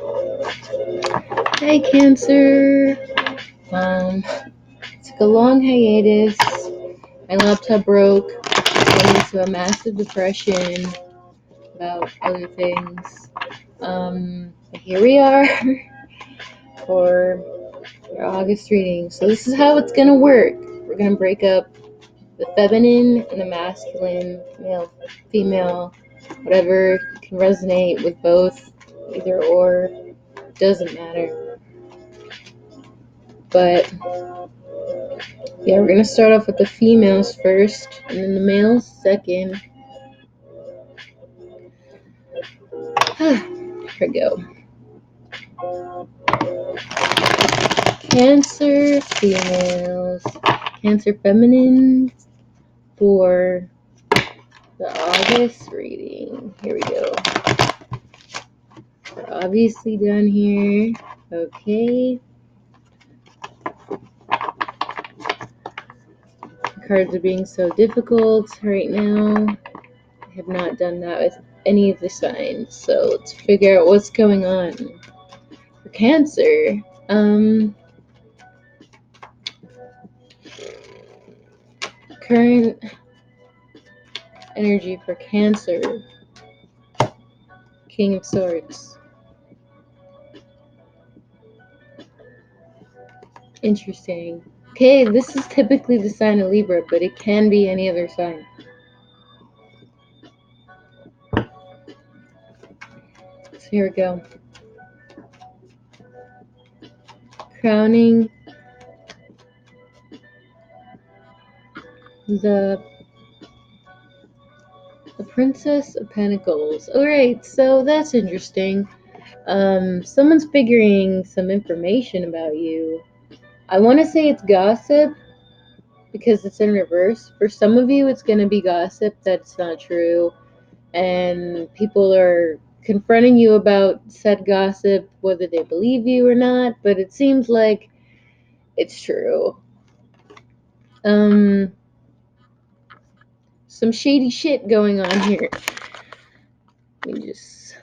Hi, Cancer. Took a long hiatus. My laptop broke. Went into a massive depression about other things. Here we are for our August reading. So this is how it's gonna work. We're gonna break up the feminine and the masculine, male, female, whatever can resonate with both, either or, doesn't matter. But yeah, we're gonna start off with the females first, and then the males second. Here we go. Cancer females, Cancer feminine for the August reading. Here we go. We're obviously done here. Okay. The cards are being so difficult right now. I have not done that with any of the signs, so let's figure out what's going on. For Cancer, current energy for Cancer, King of Swords. Interesting. Okay, this is typically the sign of Libra, but it can be any other sign. So here we go. Crowning the Princess of Pentacles. Alright, so that's interesting. Someone's figuring some information about you. I want to say it's gossip because it's in reverse. For some of you, it's going to be gossip that's not true, and people are confronting you about said gossip, whether they believe you or not, but it seems like it's true. Some shady shit going on here. Let me just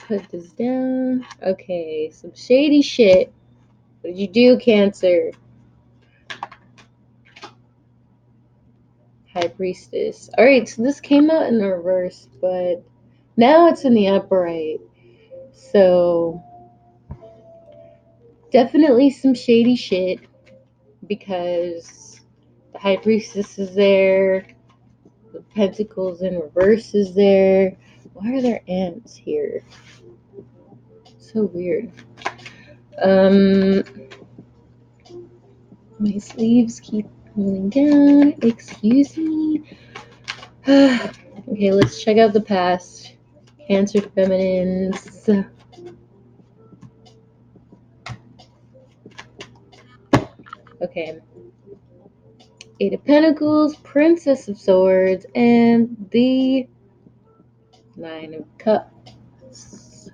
put this down. Okay, some shady shit. What did you do, Cancer? High Priestess. Alright, so this came out in the reverse, but now it's in the upright. So, definitely some shady shit, because the High Priestess is there, the Pentacles in reverse is there. Why are there ants here? So weird. My sleeves keep pulling down. Excuse me. Okay, let's check out the past. Cancer feminines. Okay. Eight of Pentacles, Princess of Swords, and the Nine of Cups.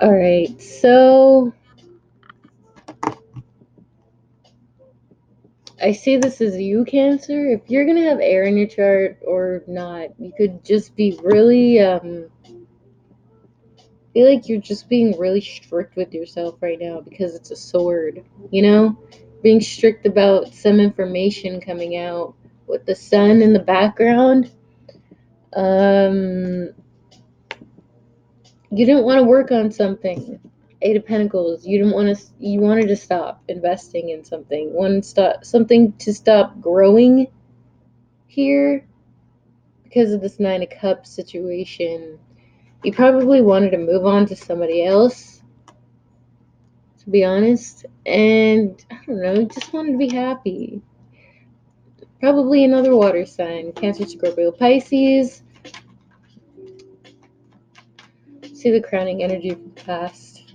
Alright, so I see this as you, Cancer. If you're gonna have air in your chart or not, you could just be really, feel like you're just being really strict with yourself right now because it's a sword, you know? Being strict about some information coming out with the sun in the background. You didn't want to work on something. Eight of Pentacles. You didn't want to. You wanted to stop investing in something. Something to stop growing here because of this Nine of Cups situation. You probably wanted to move on to somebody else, to be honest. And I don't know. You just wanted to be happy. Probably another water sign. Cancer, Scorpio, Pisces. See the crowning energy from the past.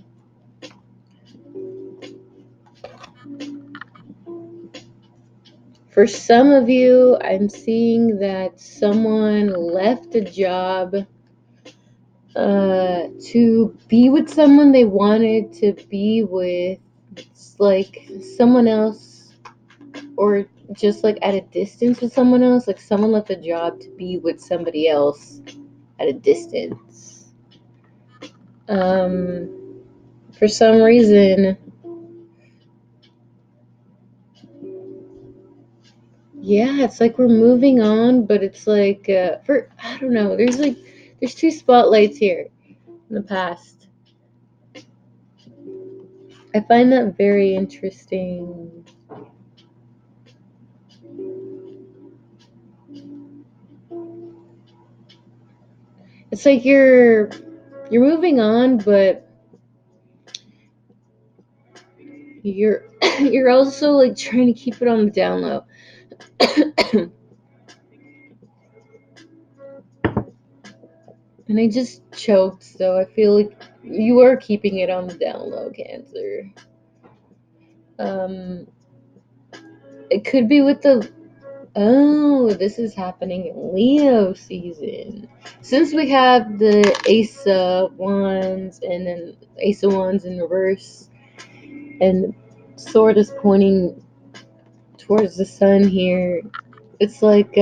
For some of you, I'm seeing that someone left a job to be with someone they wanted to be with. It's like someone else, or just like at a distance with someone else. Like someone left a job to be with somebody else. at a distance. For some reason, yeah, it's like we're moving on, but it's like I don't know. There's two spotlights here in the past. I find that very interesting. It's like you're moving on, but you're you're also like trying to keep it on the down low. And I just choked, so I feel like you are keeping it on the down low, Cancer. Um, it could be with the. Oh, this is happening in Leo season. Since we have the Ace of Wands and then Ace of Wands in reverse, and sword is pointing towards the sun here, it's like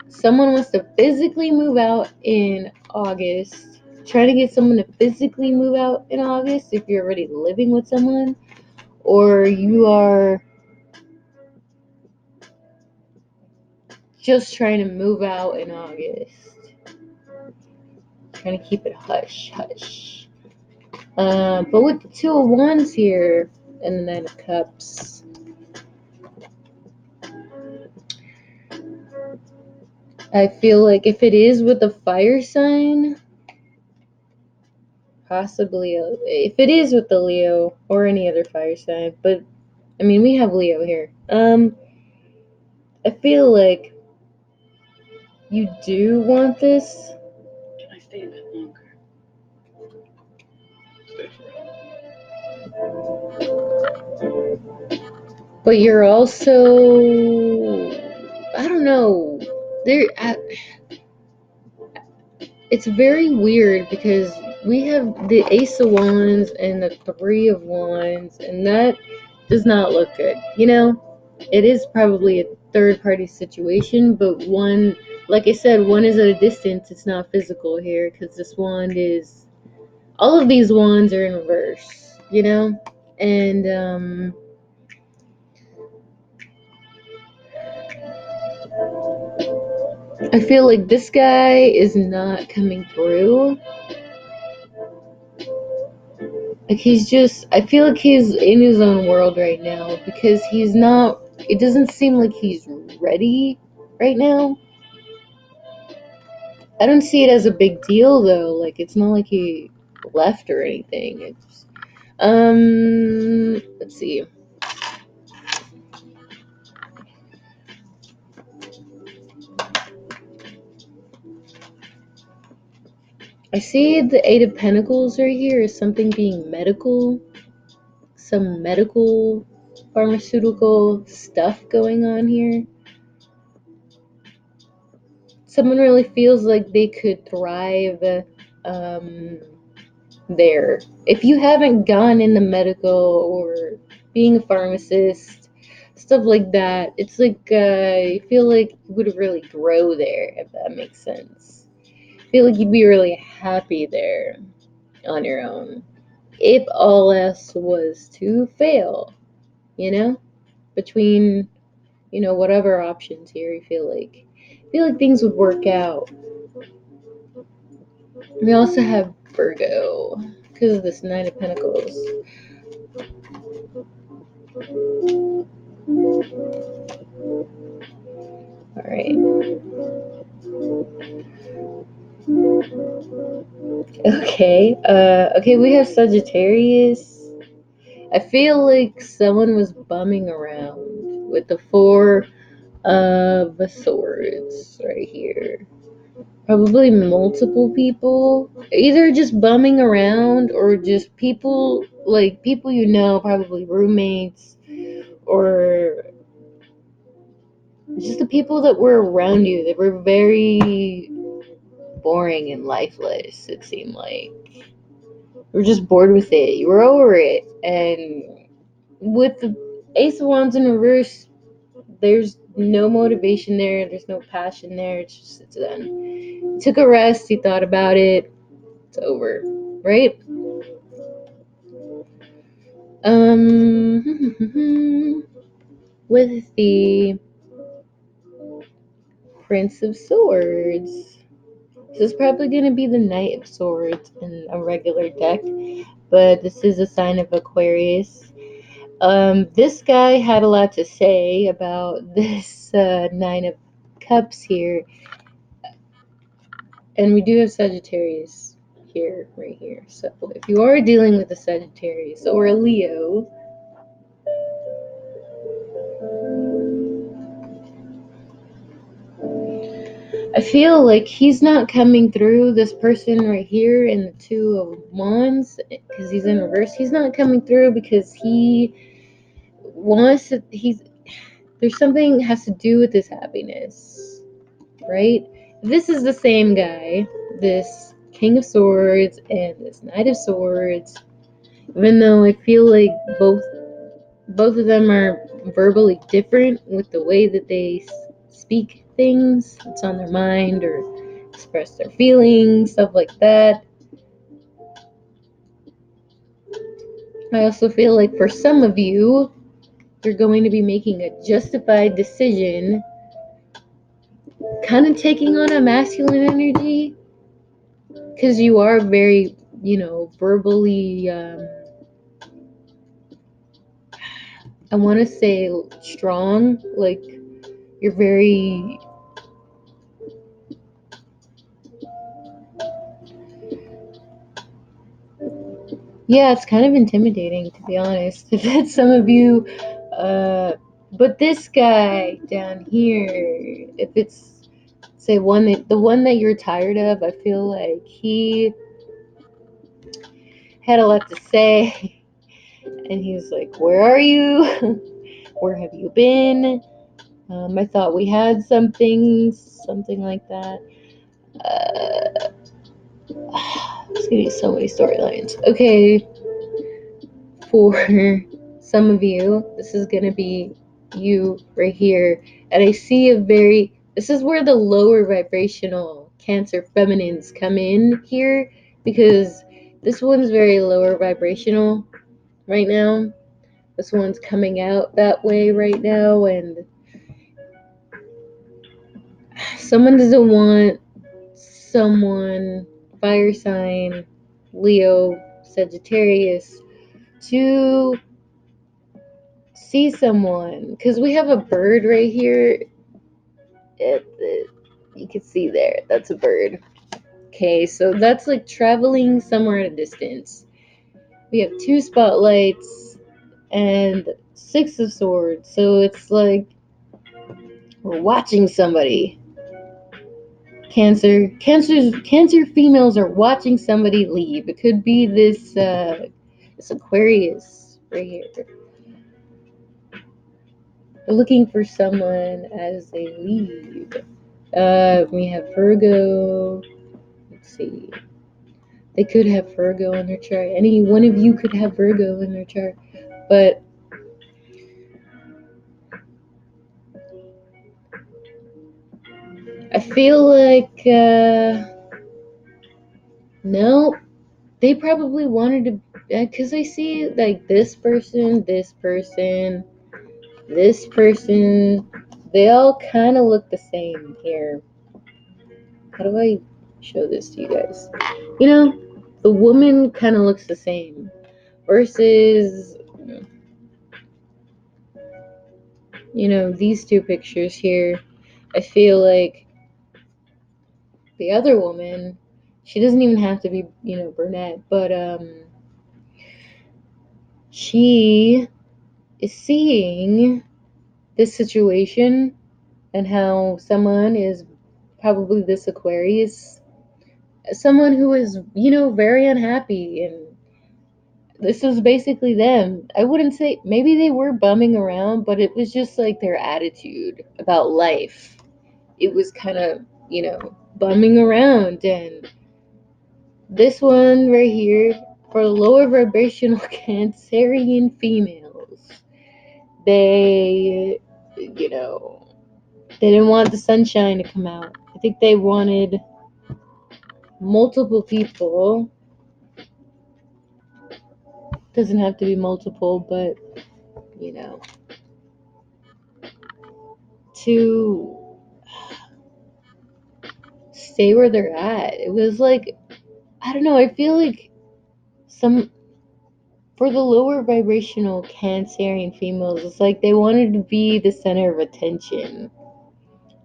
someone wants to physically move out in August. Trying to get someone to physically move out in August if you're already living with someone, or you are just trying to move out in August. Trying to keep it hush hush. But with the Two of Wands here and the Nine of Cups, I feel like if it is with the fire sign, possibly if it is with the Leo or any other fire sign, but I mean we have Leo here. I feel like you do want this. Can I stay a bit longer? Stay But you're also, I don't know. It's very weird because we have the Ace of Wands and the Three of Wands, and that does not look good. You know, it is probably a third party situation, but one, like I said, one is at a distance. It's not physical here because this wand is. All of these wands are in reverse, you know, and I feel like this guy is not coming through. Like he's just, I feel like he's in his own world right now because he's not, it doesn't seem like he's ready right now. I don't see it as a big deal though. Like it's not like he left or anything. It's, let's see. I see the Eight of Pentacles right here as something being medical, some medical pharmaceutical stuff going on here. Someone really feels like they could thrive um, there. If you haven't gone in the medical or being a pharmacist, stuff like that, it's like I feel like you would really grow there, if that makes sense. I feel like you'd be really happy there on your own. If all else was to fail, you know? Between, whatever options here, I feel like things would work out. We also have Virgo because of this Nine of Pentacles. All right. Okay. Okay, we have Sagittarius. I feel like someone was bumming around with the Four of Swords right here. Probably multiple people, either just bumming around or just people like people probably roommates or just the people that were around you that were very boring and lifeless. It seemed like you were just bored with it. You were over it, and with the Ace of Wands in reverse, there's no motivation there. There's no passion there. It's done. He took a rest. He thought about it. It's over, right? With the Prince of Swords. This is probably going to be the Knight of Swords in a regular deck, but this is a sign of Aquarius. This guy had a lot to say about this Nine of Cups here, and we do have Sagittarius here, right here. So if you are dealing with a Sagittarius or a Leo, I feel like he's not coming through. This person right here in the Two of Wands, because he's in reverse, he's not coming through because he wants to. There's something has to do with his happiness, right? This is the same guy, this King of Swords and this Knight of Swords. Even though I feel like both of them are verbally different with the way that they speak things, what's on their mind, or express their feelings, stuff like that. I also feel like for some of you, you're going to be making a justified decision, kind of taking on a masculine energy, because you are very, verbally, I want to say strong. Like, you're very, yeah, it's kind of intimidating, to be honest. If that's some of you, but this guy down here, if it's, say, the one that you're tired of, I feel like he had a lot to say. And he's like, where are you? Where have you been? I thought we had something like that. It's gonna be so many storylines. Okay, for some of you, this is gonna be you right here. And I see this is where the lower vibrational Cancer feminines come in here, because this one's very lower vibrational right now. This one's coming out that way right now, and someone doesn't want someone, fire sign, Leo, Sagittarius, to see someone, because we have a bird right here. You can see there, that's a bird. Okay, so that's like traveling somewhere at a distance. We have two spotlights and Six of Swords, so it's like we're watching somebody. Cancer females are watching somebody leave. It could be this Aquarius right here. They're looking for someone as they leave. We have Virgo. Let's see. They could have Virgo in their chart. Any one of you could have Virgo in their chart. But I feel like, no, they probably wanted to, because I see like this person, this person, they all kind of look the same here. How do I show this to you guys? The woman kind of looks the same versus, these two pictures here. I feel like the other woman, she doesn't even have to be, brunette, but she is seeing this situation and how someone is probably this Aquarius, someone who is, very unhappy, and this is basically them. I wouldn't say, maybe they were bumming around, but it was just like their attitude about life. It was kind of, bumming around. And this one right here, for lower vibrational Cancerian females, they, you know, They didn't want the sunshine to come out. I think they wanted multiple people. Doesn't have to be multiple, but you know, to stay where they're at. It was like, I don't know, I feel like some for the lower vibrational Cancerian females, it's like they wanted to be the center of attention.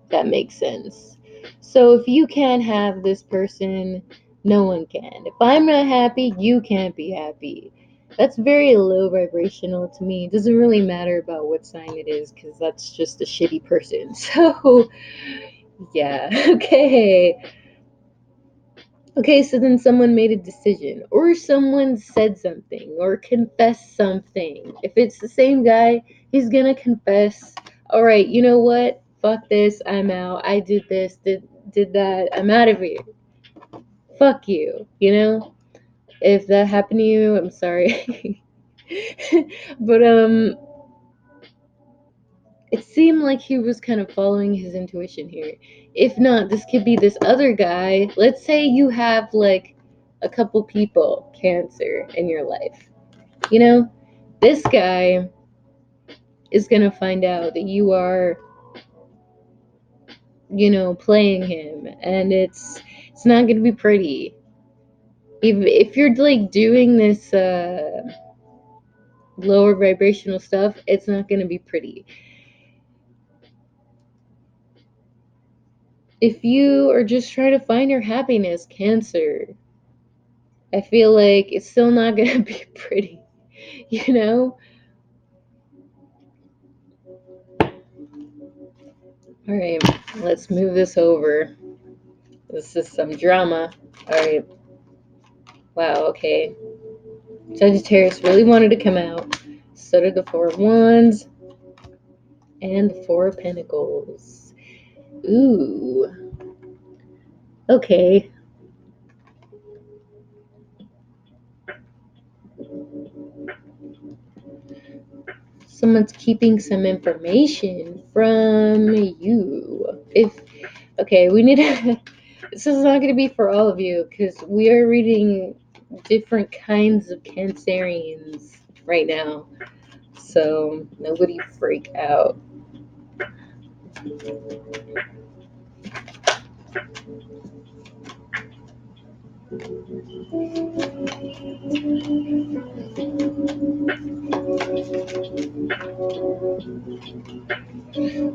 That makes sense. So if you can't have this person, no one can. If I'm not happy, you can't be happy. That's very low vibrational to me. It doesn't really matter about what sign it is because that's just a shitty person. So, yeah, okay. Okay, so then someone made a decision, or someone said something, or confessed something. If it's the same guy, he's gonna confess, all right, you know what? Fuck this, I'm out. I did this, did that, I'm out of here. Fuck you, you know? If that happened to you, I'm sorry. But it seemed like he was kind of following his intuition here. If not, this could be this other guy. Let's say you have like a couple people Cancer in your life. You know, this guy is going to find out that you are, playing him, and it's not going to be pretty. If you're like doing this lower vibrational stuff, it's not going to be pretty. If you are just trying to find your happiness, Cancer, I feel like it's still not gonna be pretty, you know? Alright, let's move this over. This is some drama. Alright, wow, okay. Sagittarius really wanted to come out. So did the Four of Wands and the Four of Pentacles. Ooh. Okay. Someone's keeping some information from you. Okay, we need to. This is not going to be for all of you because we are reading different kinds of Cancerians right now. So nobody freak out.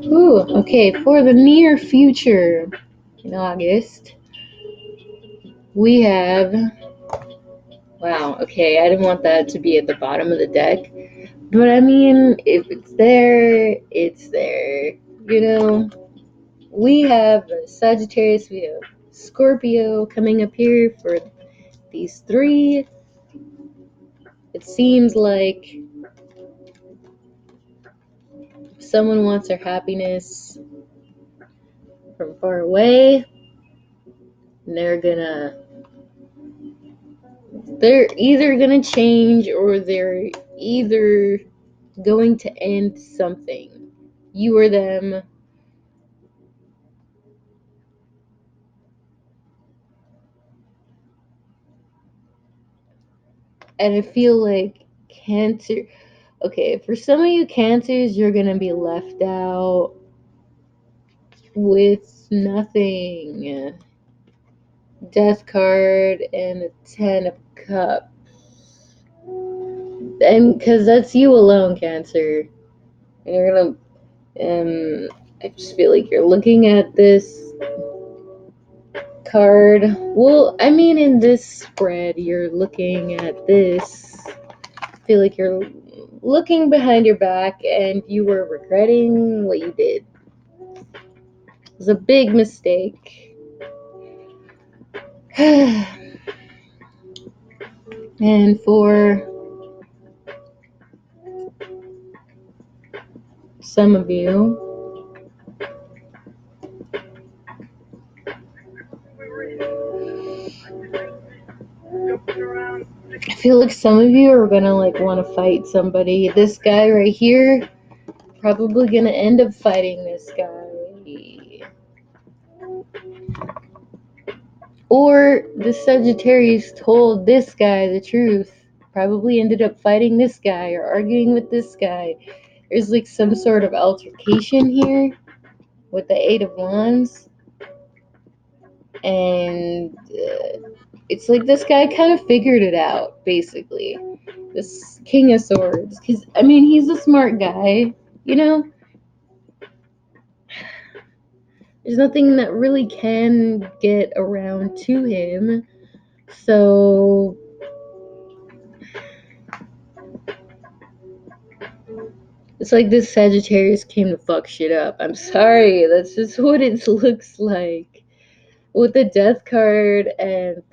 Ooh, okay, for the near future in August, we have. Wow, okay, I didn't want that to be at the bottom of the deck. But I mean, if it's there, it's there. You know, we have Sagittarius, we have Scorpio coming up here for these three. It seems like someone wants their happiness from far away, and they're either gonna change or they're either going to end something. You or them. And I feel like Cancer. Okay, for some of you Cancers, you're gonna be left out with nothing. Death card and the Ten of Cups. And because that's you alone, Cancer. And you're gonna, I just feel like you're looking at this card. Well, I mean, in this spread, you're looking at this. I feel like you're looking behind your back and you were regretting what you did. It was a big mistake. And for some of you, I feel like some of you are gonna like want to fight somebody. This guy right here, probably gonna end up fighting this guy. Or the Sagittarius told this guy the truth, probably ended up fighting this guy or arguing with this guy. There's like some sort of altercation here with the Eight of Wands. And it's like this guy kind of figured it out, basically. This King of Swords. Because, I mean, he's a smart guy, you know? There's nothing that really can get around to him. So it's like this Sagittarius came to fuck shit up. I'm sorry, that's just what it looks like. With the Death card and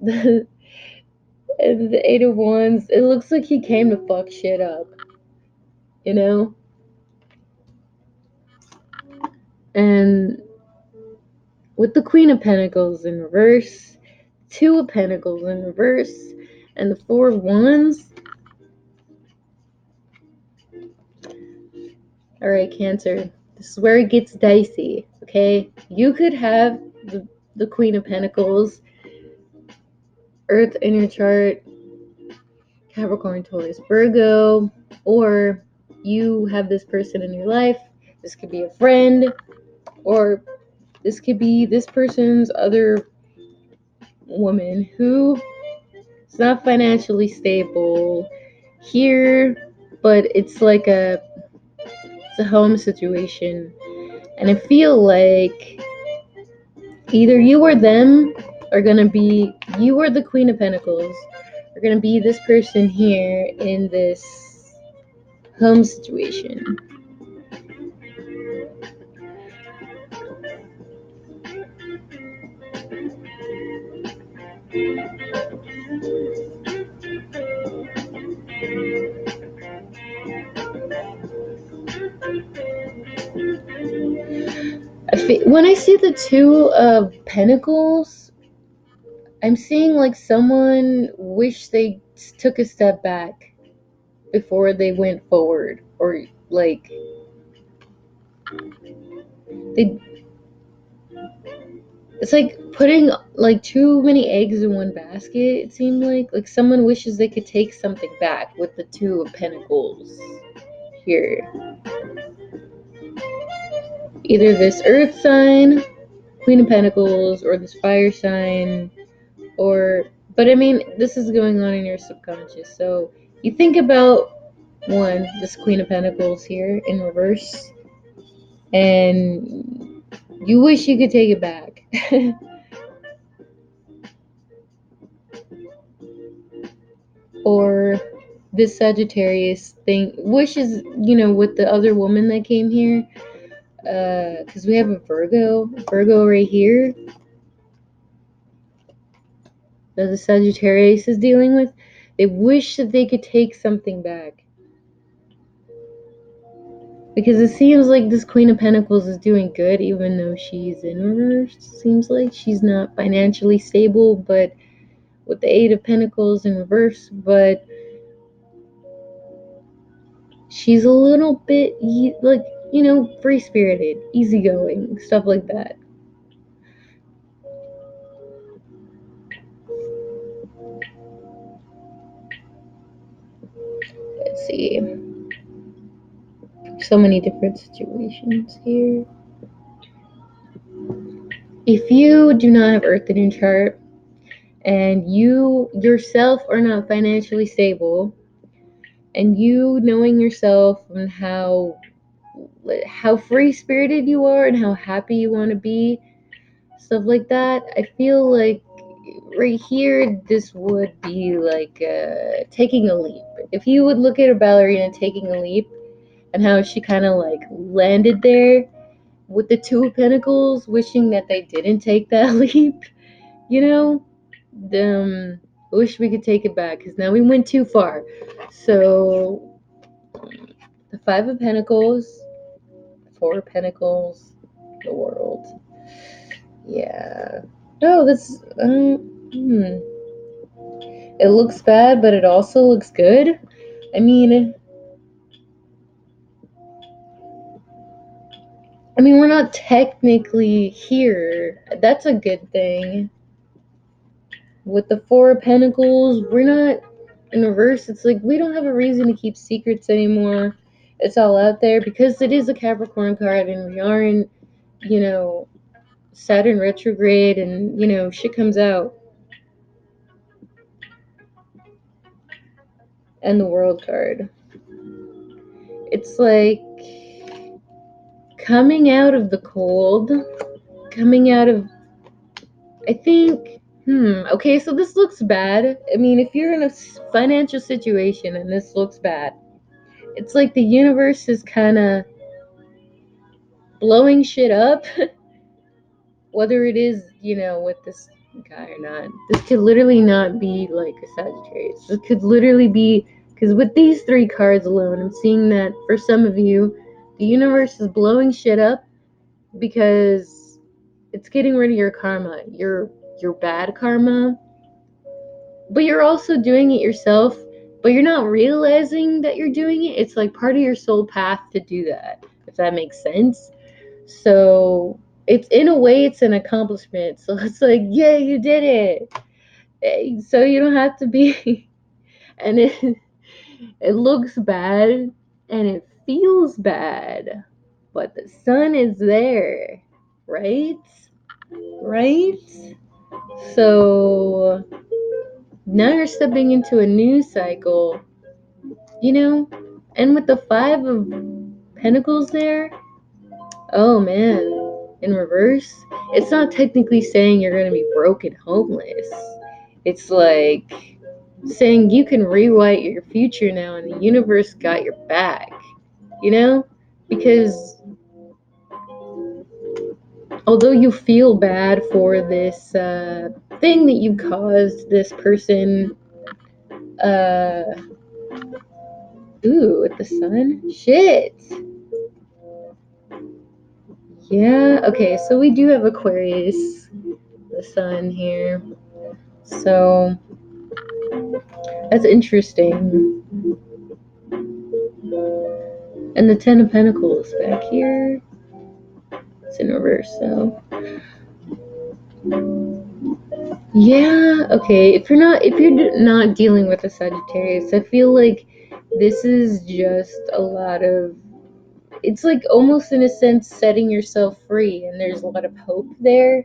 the, and the Eight of Wands, it looks like he came to fuck shit up, you know? And with the Queen of Pentacles in reverse, Two of Pentacles in reverse, and the Four of Wands. Alright, Cancer. This is where it gets dicey, okay? You could have the Queen of Pentacles, Earth in your chart, Capricorn, Taurus, Virgo, or you have this person in your life. This could be a friend, or this could be this person's other woman who is not financially stable here, but it's a home situation. And I feel like either you or them are gonna be, you or the Queen of Pentacles are gonna be this person here in this home situation. When I see the Two of Pentacles, I'm seeing like someone wish they took a step back before they went forward, or like they. It's like putting like too many eggs in one basket. It seemed like someone wishes they could take something back with the Two of Pentacles here. Either this Earth sign, Queen of Pentacles, or this Fire sign, or but I mean this is going on in your subconscious. So you think about one, this Queen of Pentacles here in reverse, and you wish you could take it back. Or this Sagittarius thing wishes, with the other woman that came here, because we have a Virgo right here that the Sagittarius is dealing with. They wish that they could take something back. Because it seems like this Queen of Pentacles is doing good, even though she's in reverse. Seems like she's not financially stable, but with the Eight of Pentacles in reverse, but she's a little bit, free spirited, easygoing, stuff like that. Let's see. So many different situations here. If you do not have Earth in your chart, and you yourself are not financially stable, and you knowing yourself and how free spirited you are and how happy you want to be, stuff like that, I feel like right here this would be like taking a leap. If you would look at a ballerina taking a leap and how she kind of like landed there with the Two of Pentacles, wishing that they didn't take that leap, you know, I wish we could take it back because now we went too far. So the Five of Pentacles, Four of Pentacles, the World. Yeah. No, that's it looks bad, but it also looks good. I mean, I mean, we're not technically here. That's a good thing. With the Four of Pentacles, we're not in reverse. It's like we don't have a reason to keep secrets anymore. It's all out there because it is a Capricorn card and we are in, you know, Saturn retrograde and, shit comes out. And the World card. It's like coming out of the cold, coming out of, I think, okay, so this looks bad. I mean, if you're in a financial situation and this looks bad, it's like the universe is kind of blowing shit up, whether it is, with this guy or not. This could literally not be like a Sagittarius. This could literally be, because with these three cards alone, I'm seeing that for some of you, the universe is blowing shit up because it's getting rid of your karma, your bad karma, but you're also doing it yourself, but you're not realizing that you're doing it. It's like part of your soul path to do that, if that makes sense. So it's, in a way, it's an accomplishment. So it's like, yeah, you did it. So you don't have to be and it looks bad and it feels bad, but the sun is there, right? Right? So now you're stepping into a new cycle, you know? And with the Five of Pentacles there, oh man, in reverse, it's not technically saying you're gonna be broke and homeless. It's like saying you can rewrite your future now and the universe got your back, you know? Because although you feel bad for this thing that you caused this person, uh, ooh, with the sun? Shit. Yeah, okay, so we do have Aquarius, the sun here. So that's interesting. And the Ten of Pentacles back here. It's in reverse, so. Yeah, okay. If you're not dealing with a Sagittarius, I feel like this is just a lot of, it's like almost in a sense setting yourself free, and there's a lot of hope there.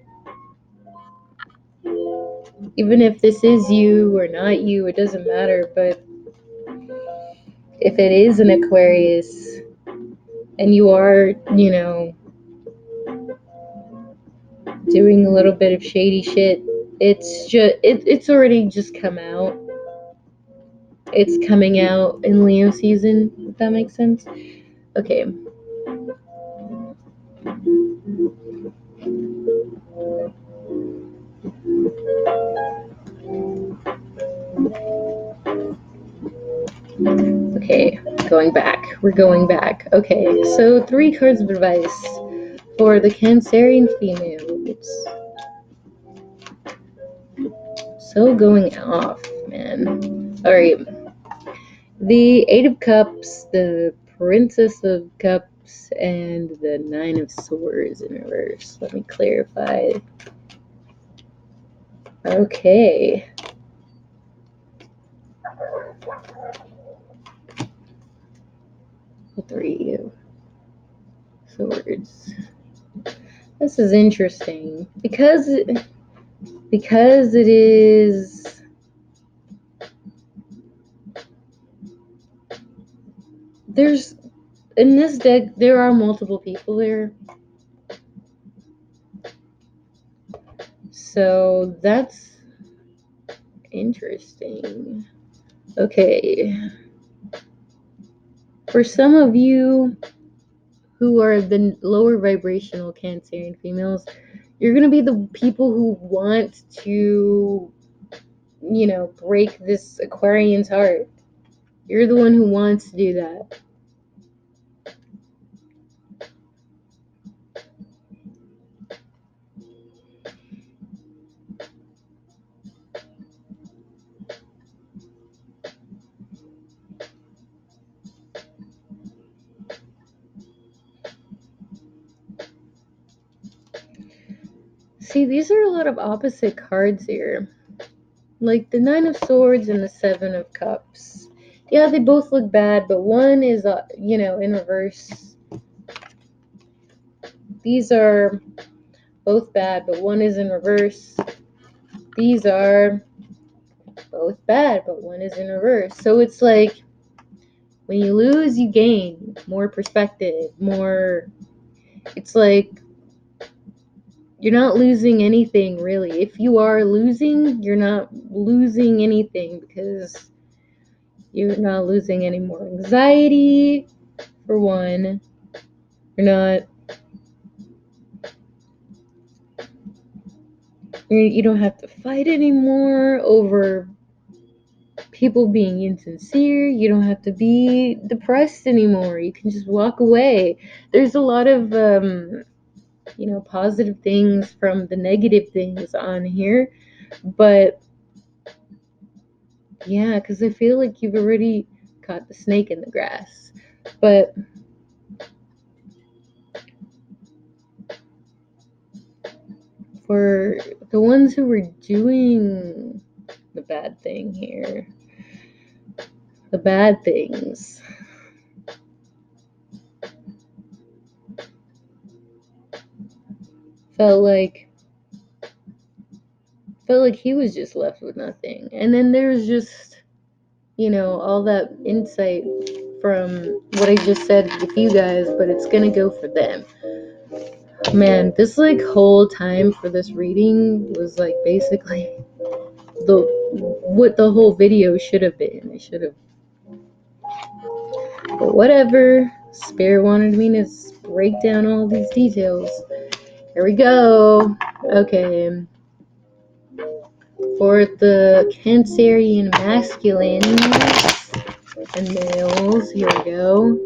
Even if this is you or not you, it doesn't matter. But if it is an Aquarius and you are, doing a little bit of shady shit, it's already just come out. It's coming out in Leo season, if that makes sense. Okay. Okay, going back. We're going back. Okay, so 3 cards of advice for the Cancerian females. So going off, man. Alright. The Eight of Cups, the Princess of Cups, and the Nine of Swords in reverse. Let me clarify. Okay. The Three of Swords. This is interesting because it is, there's, in this deck there are multiple people there, so that's interesting. Okay, for some of you who are the lower vibrational Cancerian females, you're gonna be the people who want to, break this Aquarian's heart. You're the one who wants to do that. See, these are a lot of opposite cards here. Like the Nine of Swords and the Seven of Cups. Yeah, they both look bad, but one is, in reverse. These are both bad, but one is in reverse. These are both bad, but one is in reverse. So it's like when you lose, you gain more perspective, more. It's like you're not losing anything really. If you are losing, you're not losing anything because you're not losing any more anxiety, for one. You're not. You don't have to fight anymore over people being insincere. You don't have to be depressed anymore. You can just walk away. There's a lot of positive things from the negative things on here, but yeah, because I feel like you've already caught the snake in the grass. But for the ones who were doing the bad thing here, the bad things, felt like he was just left with nothing. And then there's just, all that insight from what I just said with you guys, but it's gonna go for them. Man, this like whole time for this reading was like basically the what the whole video should have been. It should have, but whatever. Spirit wanted me to break down all these details. Here we go. Okay. For the Cancerian masculines and males, here we go.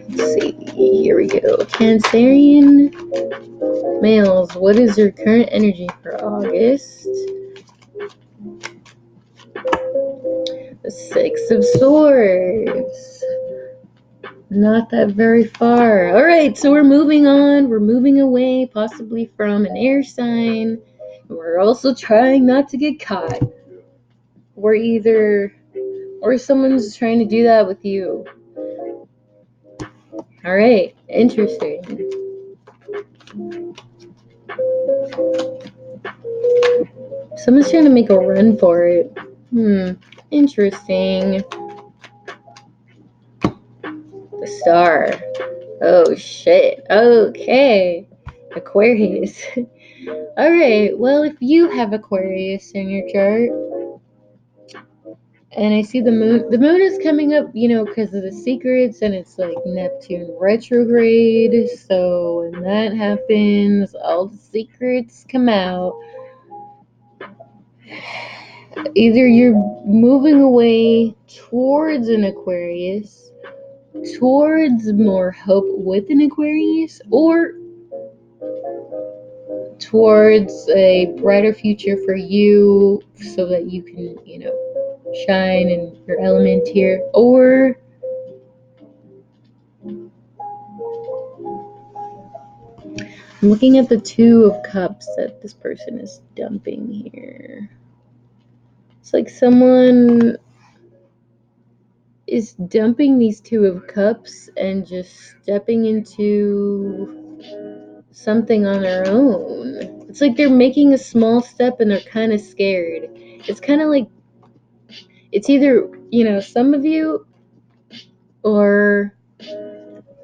Let's see. Here we go. Cancerian males, what is your current energy for August? The Six of Swords. Not that very far. All right, so we're moving on. We're moving away, possibly from an air sign. We're also trying not to get caught. Or someone's trying to do that with you. All right, interesting. Someone's trying to make a run for it. Interesting. The Star. Oh shit. Okay. Aquarius. Alright, well, if you have Aquarius in your chart, and I see the moon is coming up, because of the secrets, and it's like Neptune retrograde. So when that happens, all the secrets come out. Either you're moving away towards an Aquarius, towards more hope with an Aquarius, or towards a brighter future for you so that you can, shine in your element here. Or I'm looking at the Two of Cups that this person is dumping here. It's like someone is dumping these Two of Cups and just stepping into something on their own. It's like they're making a small step and they're kind of scared. It's kind of like it's either, some of you are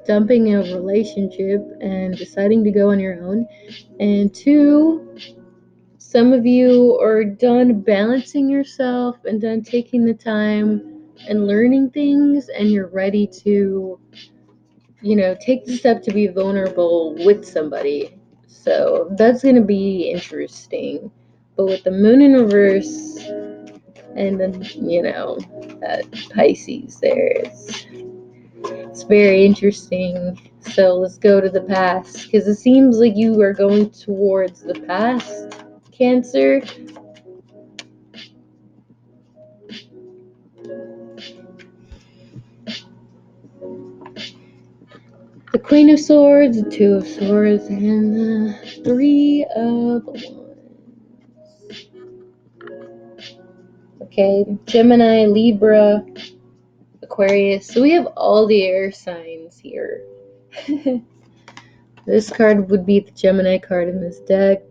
dumping a relationship and deciding to go on your own, and two, some of you are done balancing yourself and done taking the time and learning things, and you're ready to, take the step to be vulnerable with somebody. So that's going to be interesting. But with the moon in reverse and then, that Pisces there, It's very interesting. So let's go to the past, because it seems like you are going towards the past, Cancer. The Queen of Swords, the Two of Swords, and the Three of Wands. Okay, Gemini, Libra, Aquarius. So we have all the air signs here. This card would be the Gemini card in this deck.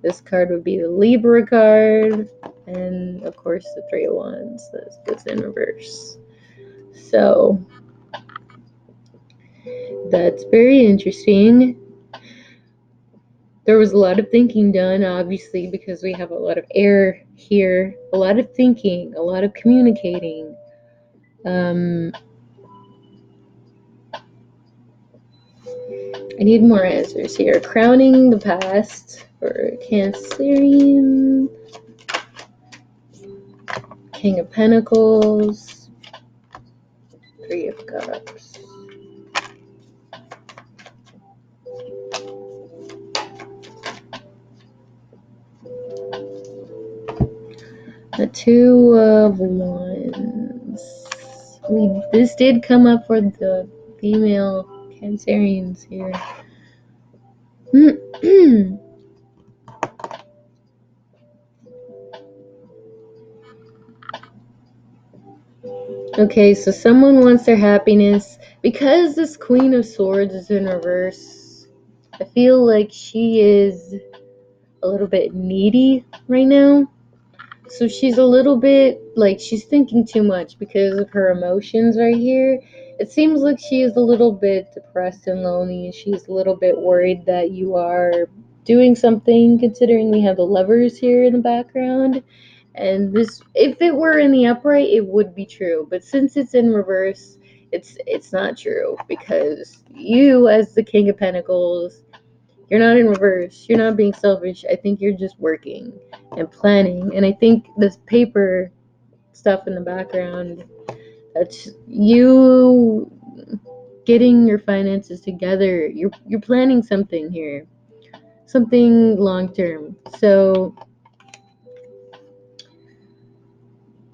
This card would be the Libra card. And of course the Three of Wands. This goes in reverse. So that's very interesting. There was a lot of thinking done, obviously, because we have a lot of air here. A lot of thinking, a lot of communicating. I need more answers here. Crowning the past for Cancerian. King of Pentacles. Three of Cups. The Two of Wands. This did come up for the female Cancerians here. Okay, so someone wants their happiness. Because this Queen of Swords is in reverse, I feel like she is a little bit needy right now. So she's a little bit, like, she's thinking too much because of her emotions right here. It seems like she is a little bit depressed and lonely, and she's a little bit worried that you are doing something, considering we have the Lovers here in the background. And this, if it were in the upright, it would be true. But since it's in reverse, it's not true, because you, as the King of Pentacles, you're not in reverse. You're not being selfish. I think you're just working and planning. And I think this paper stuff in the background, that's you getting your finances together. You're planning something here. Something long term. So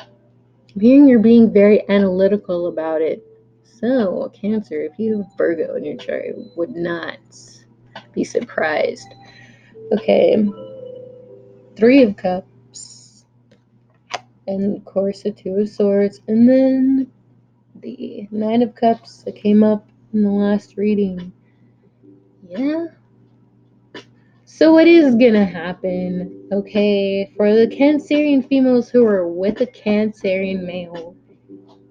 I'm hearing you're being very analytical about it. So, Cancer, if you have Virgo in your chart, I would not be surprised. Okay. Three of Cups. And of course the Two of Swords. And then the Nine of Cups that came up in the last reading. Yeah. So what is gonna happen, okay, for the Cancerian females who are with a Cancerian male?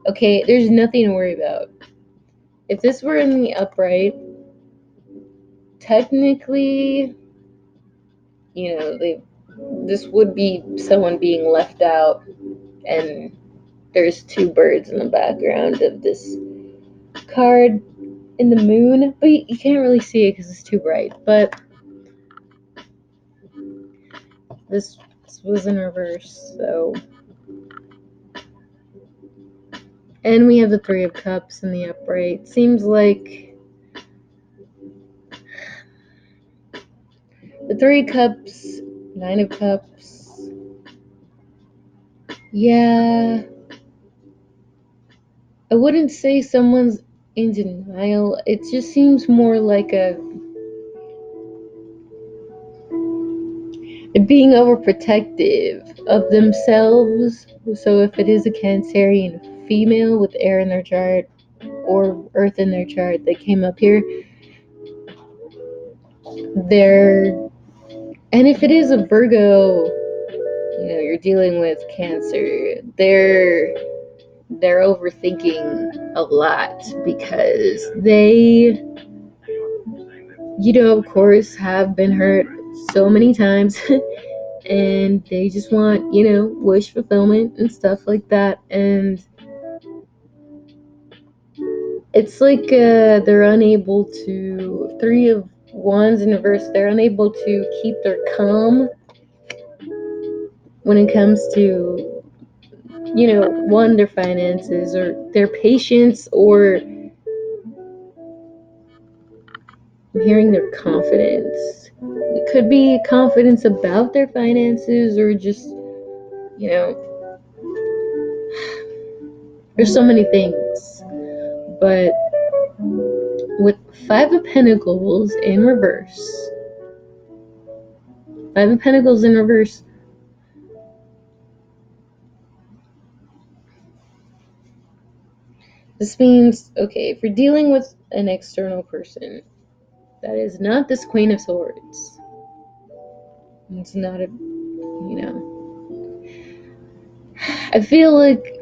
Okay, there's nothing to worry about. If this were in the upright, technically, this would be someone being left out, and there's two birds in the background of this card in the moon, but you can't really see it because it's too bright. But this was in reverse, so. And we have the Three of Cups in the upright. Seems like the Three of Cups, Nine of Cups. Yeah. I wouldn't say someone's in denial. It just seems more like a being overprotective of themselves. So if it is a Cancerian female with air in their chart or earth in their chart that came up here, and if it is a Virgo, you're dealing with Cancer, they're overthinking a lot because they, of course, have been hurt so many times. And they just want, wish fulfillment and stuff like that. And it's like they're unable to, Three of Wands in reverse, they're unable to keep their calm when it comes to, one, their finances or their patience, or I'm hearing their confidence. It could be confidence about their finances, or just, you know, there's so many things. But with Five of Pentacles in reverse, Five of Pentacles in reverse, this means, okay, if you're dealing with an external person, that is not this Queen of Swords. It's not a, I feel like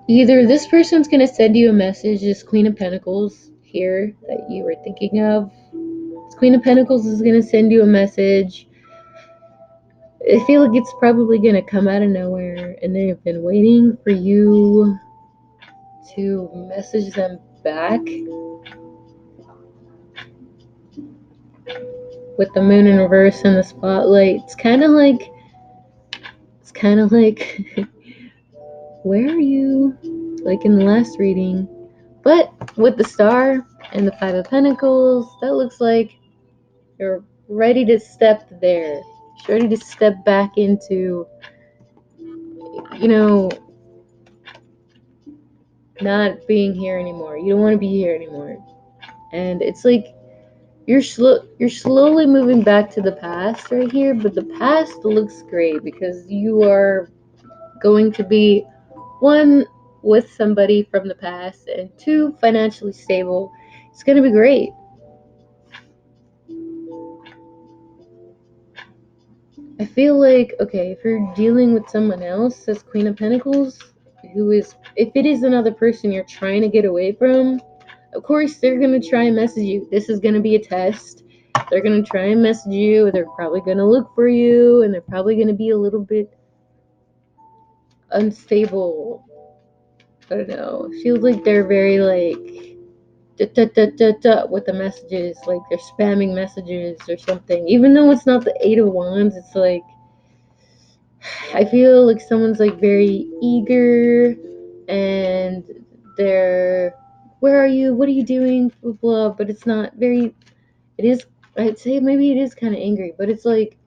either this person's going to send you a message, this Queen of Pentacles here that you were thinking of. This Queen of Pentacles is going to send you a message. I feel like it's probably going to come out of nowhere, and they've been waiting for you to message them back. With the moon in reverse and the spotlight, it's kind of like, where are you? Like in the last reading. But with the star and the Five of Pentacles, that looks like you're ready to step there. You're ready to step back into, not being here anymore. You don't want to be here anymore. And it's like you're slowly moving back to the past right here, but the past looks great because you are going to be, one, with somebody from the past, and two, financially stable. It's going to be great. I feel like, okay, if you're dealing with someone else as Queen of Pentacles, who is, if it is another person you're trying to get away from, of course they're going to try and message you. This is going to be a test. They're going to try and message you. They're probably going to look for you, and they're probably going to be a little bit unstable. I don't know. It feels like they're very like with the messages, like they're spamming messages or something. Even though it's not the Eight of Wands, it's like I feel like someone's like very eager, and they're, where are you? What are you doing? Blah blah. But it's not very. It is. I'd say maybe it is kind of angry, but it's like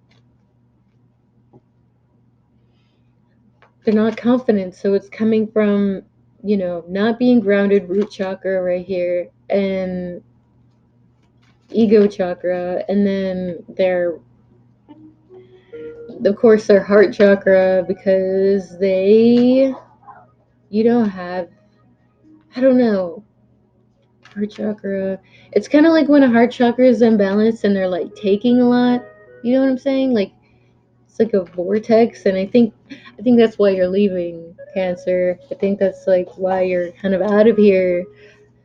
they're not confident. So it's coming from, not being grounded, root chakra right here, and ego chakra, and then their, of course, their heart chakra, because they, have, I don't know, heart chakra. It's kind of like when a heart chakra is imbalanced and they're like taking a lot. You know what I'm saying? Like it's like a vortex, and I think that's why you're leaving, Cancer. I think that's like why you're kind of out of here.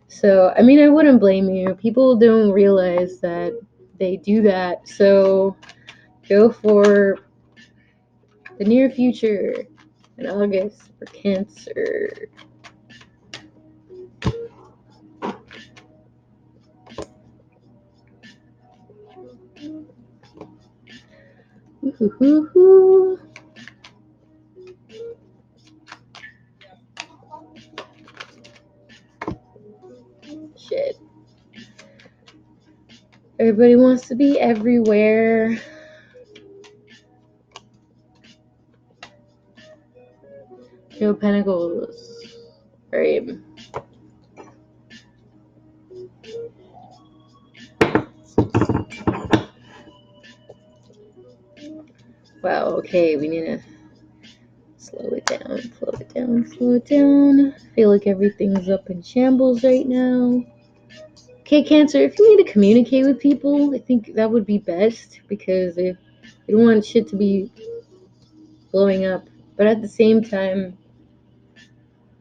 So, I mean, I wouldn't blame you. People don't realize that they do that. So, go for the near future in August for Cancer. Ooh. Shit. Everybody wants to be everywhere. No Pentacles. Right. Wow, okay, we need to slow it down, slow it down, slow it down. I feel like everything's up in shambles right now. Okay, Cancer, if you need to communicate with people, I think that would be best, because if you don't want shit to be blowing up. But at the same time,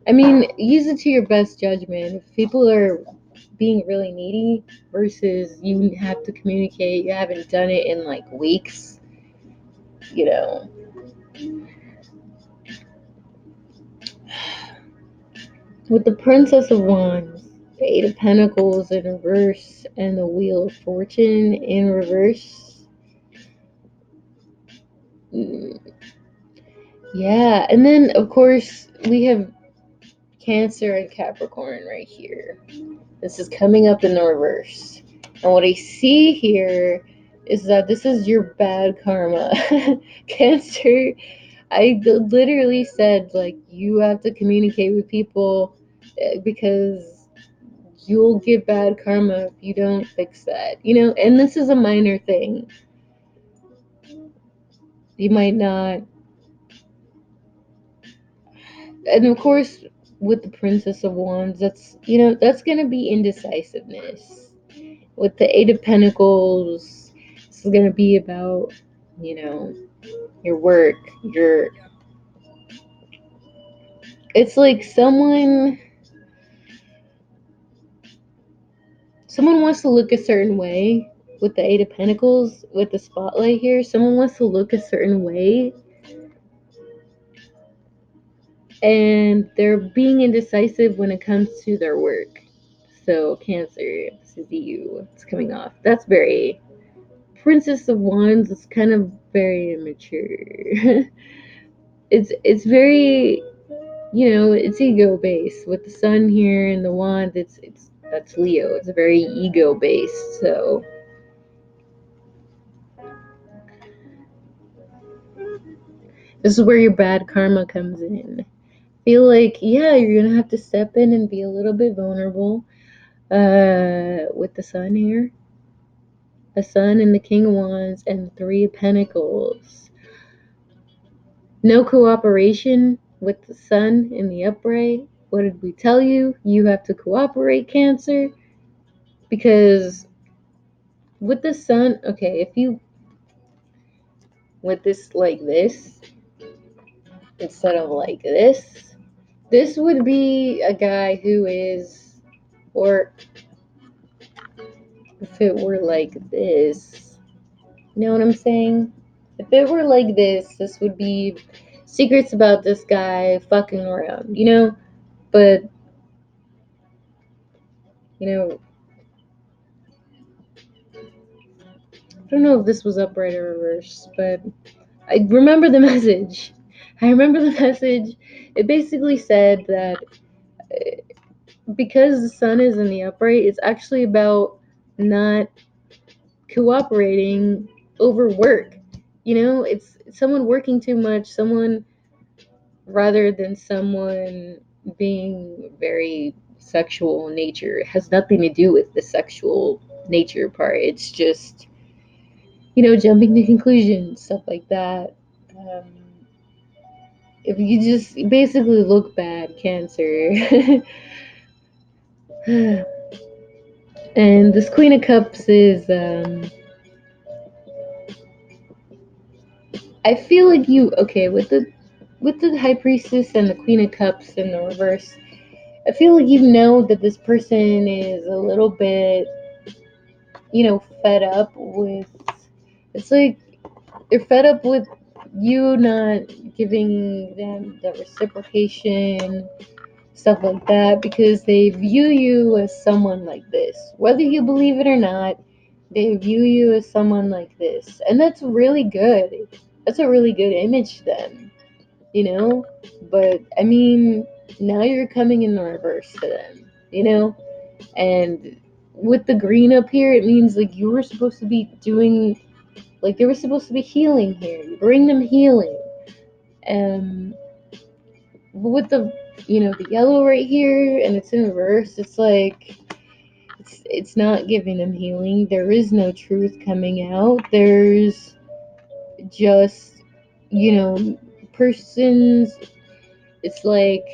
I mean, use it to your best judgment. If people are being really needy versus you have to communicate, you haven't done it in like weeks, you know. With the Princess of Wands, the Eight of Pentacles in reverse, and the Wheel of Fortune in reverse, Yeah, and then of course we have Cancer and Capricorn right here. This is coming up in the reverse. And what I see here is that this is your bad karma. Cancer, literally said, like, you have to communicate with people because you'll get bad karma if you don't fix that. And this is a minor thing. You might not. And of course, with the Princess of Wands, that's going to be indecisiveness. With the Eight of Pentacles, this is going to be about, you know, your work, it's like someone wants to look a certain way with the Eight of Pentacles, with the spotlight here. Someone wants to look a certain way, and they're being indecisive when it comes to their work. So, Cancer, this is you. It's coming off. That's very Princess of Wands. It's kind of very immature. It's very, it's ego based with the sun here and the wand. It's That's Leo. It's very ego based. So this is where your bad karma comes in. Feel like, yeah, you're gonna have to step in and be a little bit vulnerable. With the sun here, the sun and the King of Wands and the Three of Pentacles. No cooperation with the sun in the upright. What did we tell you? You have to cooperate, Cancer, because with the sun, okay, if you with this like this instead of like this would be a guy who is, or if it were like this, you know what I'm saying? If it were like this would be secrets about this guy fucking around, But, you know, I don't know if this was upright or reverse, but I remember the message. I remember the message. It basically said that because the sun is in the upright, it's actually about not cooperating over work. It's someone working too much, someone rather than someone being very sexual in nature. It has nothing to do with the sexual nature part. It's just, jumping to conclusions, stuff like that. Um, if you just basically look bad, Cancer. And this Queen of Cups is, I feel like okay, with the High Priestess and the Queen of Cups in the reverse. I feel like that this person is a little bit, fed up with. It's like they're fed up with you not giving them the reciprocation, stuff like that, because they view you as someone like this. Whether you believe it or not, they view you as someone like this. And that's really good. That's a really good image to them, you know? But, I mean, now you're coming in the reverse to them. And with the green up here, it means like you were supposed to be doing, like they were supposed to be healing here. You bring them healing. Um, but with the yellow right here and it's in reverse, it's like it's not giving them healing. There is no truth coming out. There's just, persons. It's like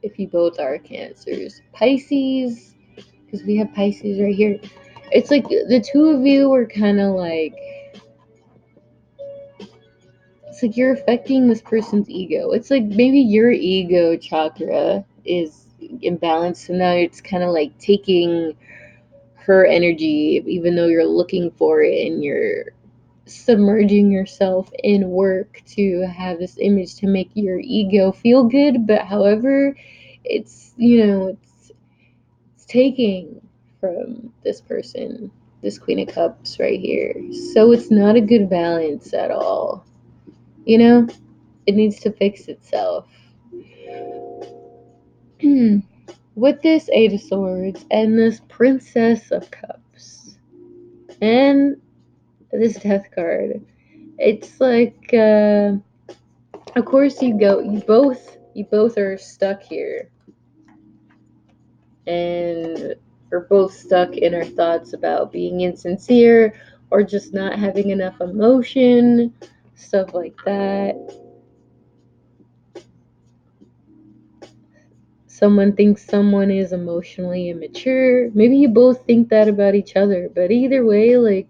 if you both are Cancers, Pisces, because we have Pisces right here. It's like the two of you are kind of like, it's like you're affecting this person's ego. It's like maybe your ego chakra is imbalanced, and now it's kind of like taking her energy, even though you're looking for it and you're submerging yourself in work to have this image to make your ego feel good. But however, it's taking from this person, this Queen of Cups right here. So it's not a good balance at all. You know, it needs to fix itself. With this Eight of Swords and this Princess of Cups and this Death card, it's like, of course, you both are stuck here, and we're both stuck in our thoughts about being insincere or just not having enough emotion, stuff like that. Someone thinks someone is emotionally immature. Maybe you both think that about each other, but either way, like,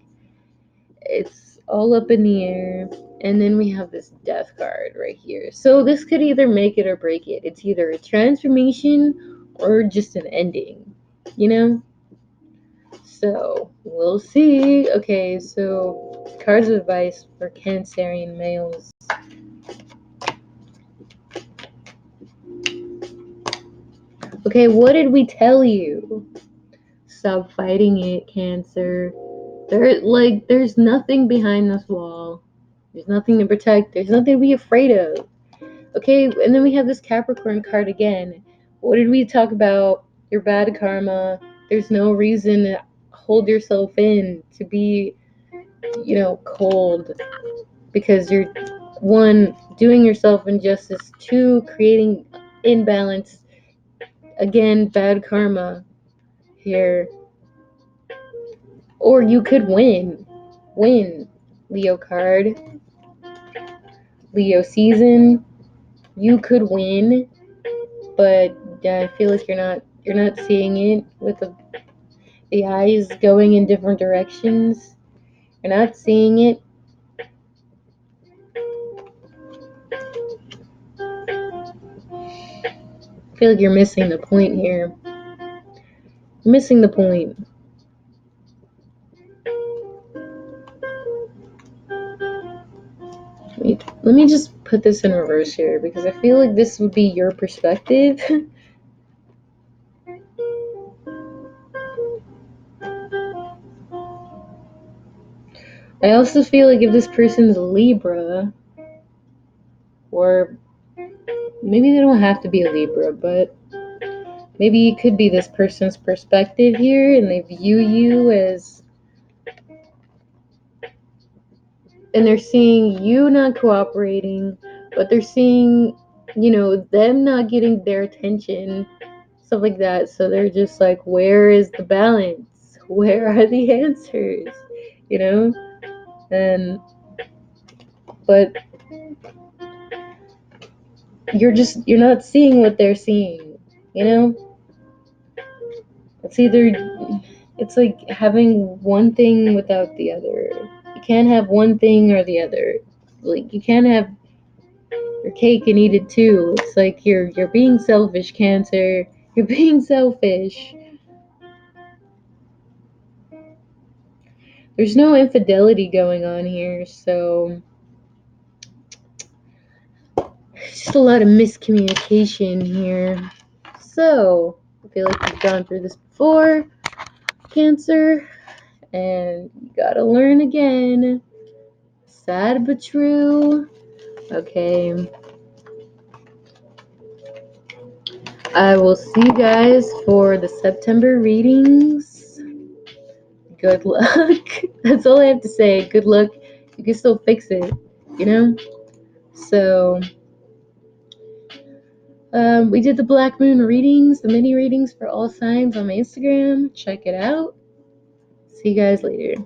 it's all up in the air. And then we have this death card right here. So this could either make it or break it. It's either a transformation or just an ending, you know? So we'll see. Okay, so cards of advice for Cancerian males. Okay, what did we tell you? Stop fighting it, Cancer. There's nothing behind this wall. There's nothing to protect. There's nothing to be afraid of. Okay, and then we have this Capricorn card again. What did we talk about? Your bad karma. There's no reason to hold yourself in, to be, cold, because you're, one, doing yourself injustice, two, creating imbalance. Again, bad karma here. Or you could win. Win, Leo card. Leo season. You could win, but yeah, I feel like you're not seeing it with the eyes going in different directions. You're not seeing it. I feel like you're missing the point here. You're missing the point. Wait, let me just put this in reverse here because I feel like this would be your perspective. I also feel like if this person's a Libra, or maybe they don't have to be a Libra, but maybe it could be this person's perspective here and they view you as, and they're seeing you not cooperating, but they're seeing, them not getting their attention, stuff like that. So they're just like, where is the balance? Where are the answers? You know? And, but you're not seeing what they're seeing, you know? It's either, it's like having one thing without the other. You can't have one thing or the other. Like, you can't have your cake and eat it too. It's like you're being selfish, Cancer. You're being selfish. There's no infidelity going on here, so just a lot of miscommunication here. So I feel like we've gone through this before, Cancer, and you gotta learn again. Sad but true. Okay. I will see you guys for the September readings. Good luck. That's all I have to say. Good luck. You can still fix it, you know? So, we did the Black Moon readings, the mini readings for all signs on my Instagram. Check it out. See you guys later.